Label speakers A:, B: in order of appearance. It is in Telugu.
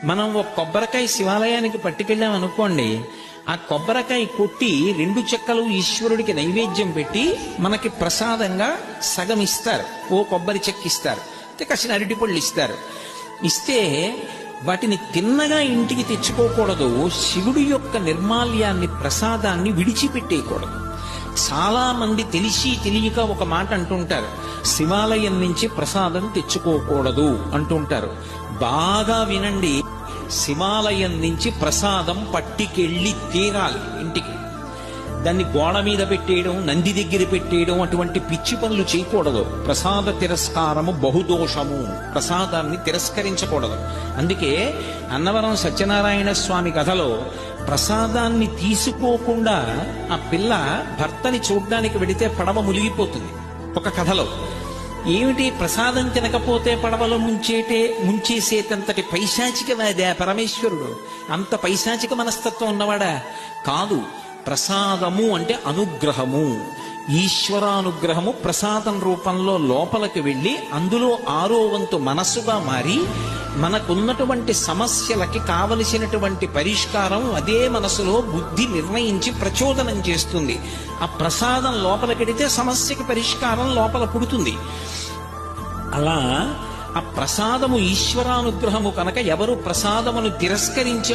A: మనం ఒక కొబ్బరికాయ శివాలయానికి పట్టుకెళ్ళాం అనుకోండి, ఆ కొబ్బరికాయ కొట్టి 2 చెక్కలు ఈశ్వరుడికి నైవేద్యం పెట్టి మనకి ప్రసాదంగా సగం ఇస్తారు, ఓ కొబ్బరి చెక్క ఇస్తారు, కాసిన అరటిపళ్ళు ఇస్తారు. ఇస్తే వాటిని తిన్నగా ఇంటికి తెచ్చుకోకూడదు. శివుడి యొక్క నిర్మాల్యాన్ని, ప్రసాదాన్ని విడిచిపెట్టేయకూడదు. చాలా మంది తెలిసి తెలియక ఒక మాట అంటుంటారు, శివాలయం నుంచి ప్రసాదం తెచ్చుకోకూడదు అంటుంటారు. బాగా వినండి, శివాలయం నుంచి ప్రసాదం పట్టికెళ్ళి తీరాలి ఇంటికి. దాన్ని గోడ మీద పెట్టేయడం, నంది దగ్గర పెట్టేయడం, అటువంటి పిచ్చి పనులు చేయకూడదు. ప్రసాద తిరస్కారము బహుదోషము, ప్రసాదాన్ని తిరస్కరించకూడదు. అందుకే అన్నవరం సత్యనారాయణ స్వామి కథలో ప్రసాదాన్ని తీసుకోకుండా ఆ పిల్ల భర్తని చూడ్డానికి వెడితే పడవ మునిగిపోతుంది. ఒక కథలో ఏమిటి, ప్రసాదం తినకపోతే పడవలో ముంచేసేటంతటి పైశాచికవాదా పరమేశ్వరుడు? అంత పైశాచిక మనస్తత్వం ఉన్నవాడా? కాదు. ప్రసాదము అంటే అనుగ్రహము, ఈశ్వరానుగ్రహము ప్రసాదం రూపంలో లోపలికి వెళ్ళి అందులో 6వ వంతు మనస్సుగా మారి మనకున్నటువంటి సమస్యలకి కావలసినటువంటి పరిష్కారం అదే మనసులో బుద్ధి నిర్ణయించి ప్రచోదనం చేస్తుంది. ఆ ప్రసాదం లోపలికెడితే సమస్యకి పరిష్కారం లోపల పుడుతుంది. అలా ఆ ప్రసాదము ఈశ్వరానుగ్రహము కనుక ఎవరు ప్రసాదమును తిరస్కరించి